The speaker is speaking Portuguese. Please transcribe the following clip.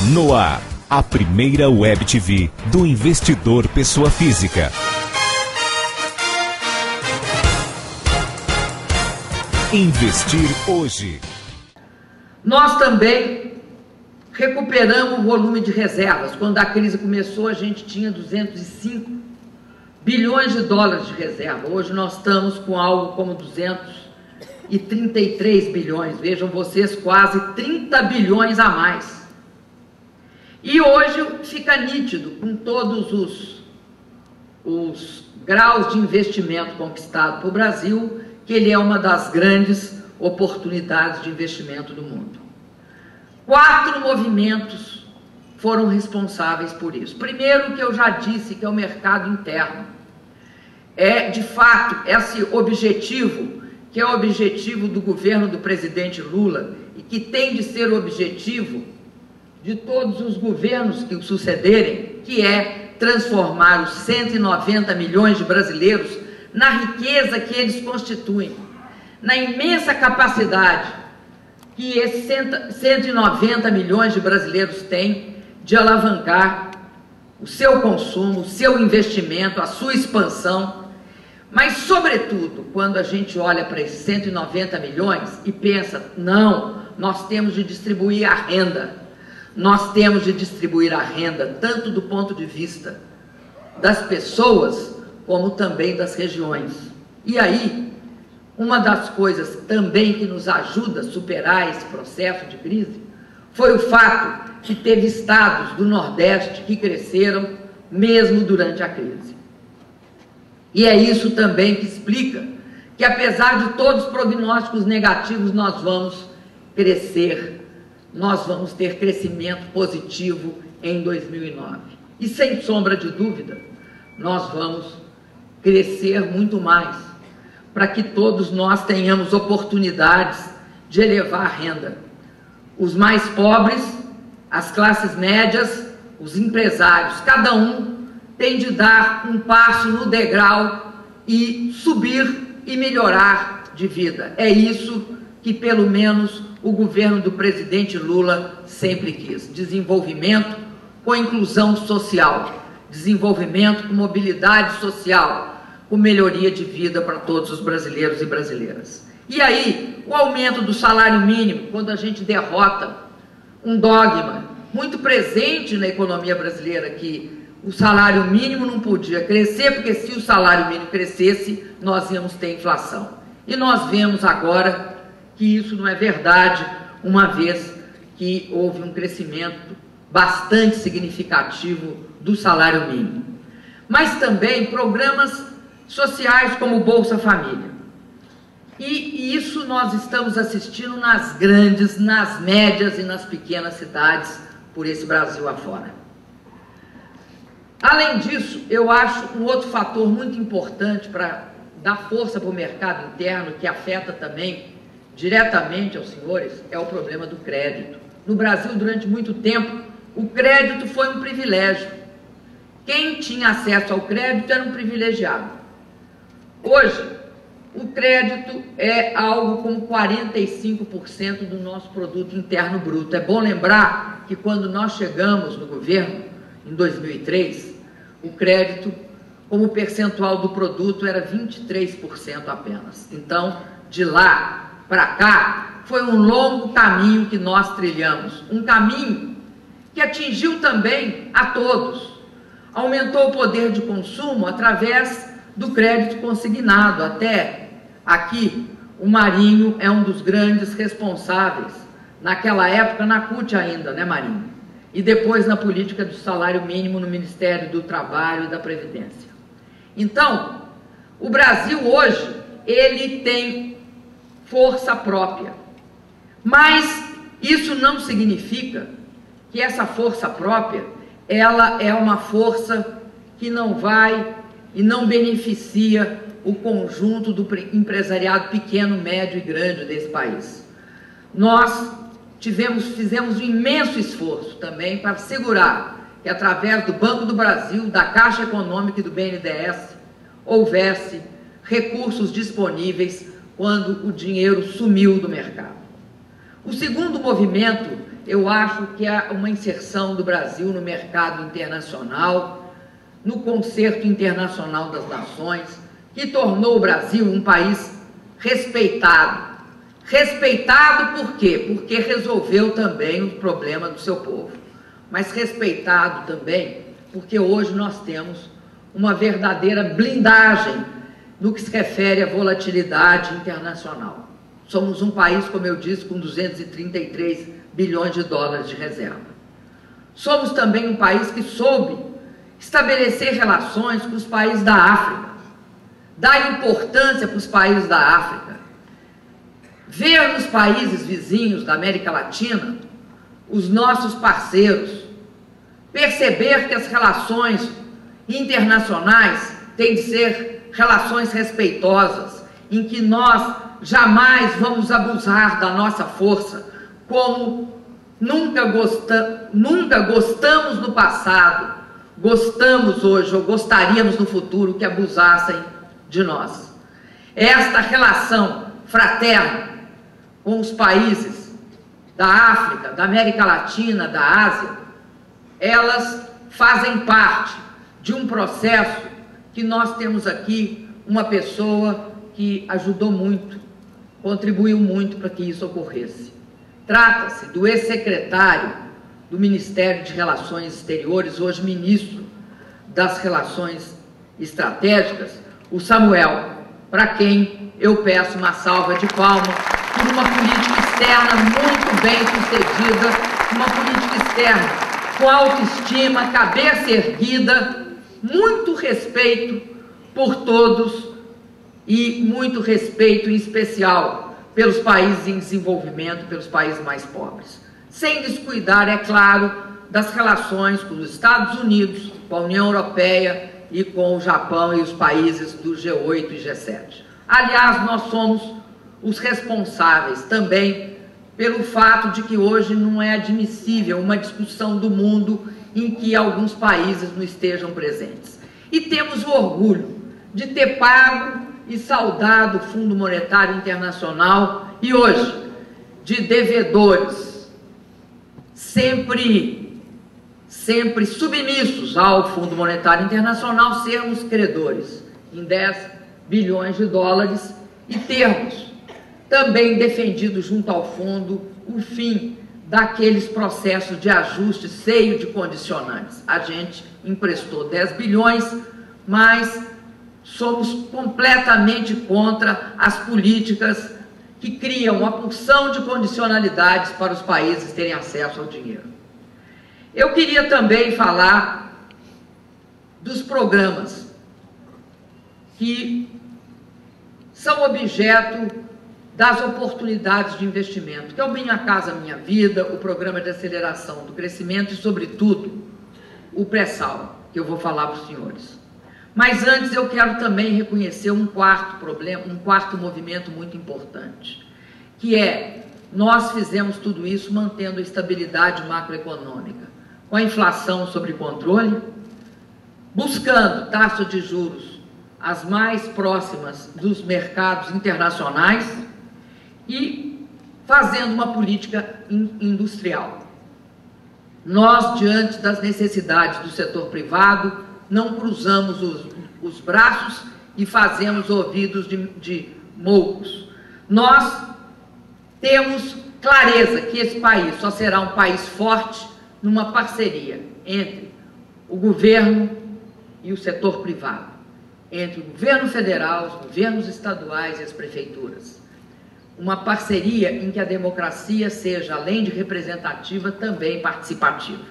No ar, a primeira web TV do investidor pessoa física. Investir hoje. Nós também recuperamos o volume de reservas. Quando a crise começou, a gente tinha 205 bilhões de dólares de reserva. Hoje nós estamos com algo como 233 bilhões. Vejam vocês, quase 30 bilhões a mais. E hoje fica nítido, com todos os graus de investimento conquistado para o Brasil, que ele é uma das grandes oportunidades de investimento do mundo. 4 movimentos foram responsáveis por isso. Primeiro, que eu já disse, que é o mercado interno. É, de fato, esse objetivo, que é o objetivo do governo do presidente Lula, e que tem de ser o objetivo de todos os governos que o sucederem, que é transformar os 190 milhões de brasileiros na riqueza que eles constituem, na imensa capacidade que esses 190 milhões de brasileiros têm de alavancar o seu consumo, o seu investimento, a sua expansão. Mas, sobretudo, quando a gente olha para esses 190 milhões e pensa, não, nós temos de distribuir a renda. Nós temos de distribuir a renda tanto do ponto de vista das pessoas, como também das regiões. E aí, uma das coisas também que nos ajuda a superar esse processo de crise foi o fato que teve estados do Nordeste que cresceram mesmo durante a crise. E é isso também que explica que, apesar de todos os prognósticos negativos, nós vamos crescer, nós vamos ter crescimento positivo em 2009. E, sem sombra de dúvida, nós vamos crescer muito mais, para que todos nós tenhamos oportunidades de elevar a renda. Os mais pobres, as classes médias, os empresários, cada um tem de dar um passo no degrau e subir e melhorar de vida. É isso que, pelo menos, o governo do presidente Lula sempre quis. Desenvolvimento com inclusão social, desenvolvimento com mobilidade social, com melhoria de vida para todos os brasileiros e brasileiras. E aí, o aumento do salário mínimo, quando a gente derrota um dogma muito presente na economia brasileira, que o salário mínimo não podia crescer, porque se o salário mínimo crescesse, nós íamos ter inflação. E nós vemos agora que isso não é verdade, uma vez que houve um crescimento bastante significativo do salário mínimo. Mas também programas sociais como Bolsa Família. E isso nós estamos assistindo nas grandes, nas médias e nas pequenas cidades por esse Brasil afora. Além disso, eu acho um outro fator muito importante para dar força para o mercado interno, que afeta também diretamente aos senhores, é o problema do crédito. No Brasil, durante muito tempo, o crédito foi um privilégio. Quem tinha acesso ao crédito era um privilegiado. Hoje, o crédito é algo como 45% do nosso produto interno bruto. É bom lembrar que quando nós chegamos no governo, em 2003, o crédito, como percentual do produto, era 23% apenas. Então, de lá para cá, foi um longo caminho que nós trilhamos. Um caminho que atingiu também a todos. Aumentou o poder de consumo através do crédito consignado. Até aqui, o Marinho é um dos grandes responsáveis, naquela época, na CUT ainda, né, Marinho? E depois na política do salário mínimo no Ministério do Trabalho e da Previdência. Então, o Brasil hoje, ele tem força própria. Mas isso não significa que essa força própria, ela é uma força que não vai e não beneficia o conjunto do empresariado pequeno, médio e grande desse país. Nós fizemos um imenso esforço também para assegurar que, através do Banco do Brasil, da Caixa Econômica e do BNDES, houvesse recursos disponíveis quando o dinheiro sumiu do mercado. O segundo movimento eu acho que há uma inserção do Brasil no mercado internacional, no concerto internacional das nações, que tornou o Brasil um país respeitado. Respeitado por quê? Porque resolveu também o problema do seu povo. Mas respeitado também porque hoje nós temos uma verdadeira blindagem no que se refere à volatilidade internacional. Somos um país, como eu disse, com 233 bilhões de dólares de reserva. Somos também um país que soube estabelecer relações com os países da África, dar importância para os países da África, ver nos países vizinhos da América Latina os nossos parceiros, perceber que as relações internacionais têm de ser relações respeitosas, em que nós jamais vamos abusar da nossa força, como nunca gostamos no passado, gostamos hoje ou gostaríamos no futuro que abusassem de nós. Esta relação fraterna com os países da África, da América Latina, da Ásia, elas fazem parte de um processo que nós temos aqui uma pessoa que ajudou muito, contribuiu muito para que isso ocorresse. Trata-se do ex-secretário do Ministério de Relações Exteriores, hoje ministro das Relações Estratégicas, o Samuel, para quem eu peço uma salva de palmas por uma política externa muito bem sucedida, uma política externa com autoestima, cabeça erguida, muito respeito por todos e muito respeito em especial pelos países em desenvolvimento, pelos países mais pobres. Sem descuidar, é claro, das relações com os Estados Unidos, com a União Europeia e com o Japão e os países do G8 e G7. Aliás, nós somos os responsáveis também pelo fato de que hoje não é admissível uma discussão do mundo em que alguns países não estejam presentes. E temos o orgulho de ter pago e saudado o Fundo Monetário Internacional e hoje, de devedores sempre submissos ao Fundo Monetário Internacional, sermos credores em 10 bilhões de dólares e termos também defendido junto ao fundo o fim daqueles processos de ajuste cheio de condicionantes. A gente emprestou 10 bilhões, mas somos completamente contra as políticas que criam uma porção de condicionalidades para os países terem acesso ao dinheiro. Eu queria também falar dos programas que são objeto das oportunidades de investimento, que é o Minha Casa Minha Vida, o Programa de Aceleração do Crescimento e, sobretudo, o pré-sal, que eu vou falar para os senhores. Mas antes eu quero também reconhecer um quarto problema, um quarto movimento muito importante, que é, nós fizemos tudo isso mantendo a estabilidade macroeconômica, com a inflação sob controle, buscando taxas de juros as mais próximas dos mercados internacionais e fazendo uma política industrial. Nós, diante das necessidades do setor privado, não cruzamos os braços e fazemos ouvidos de moucos. Nós temos clareza que esse país só será um país forte numa parceria entre o governo e o setor privado, entre o governo federal, os governos estaduais e as prefeituras. Uma parceria em que a democracia seja, além de representativa, também participativa.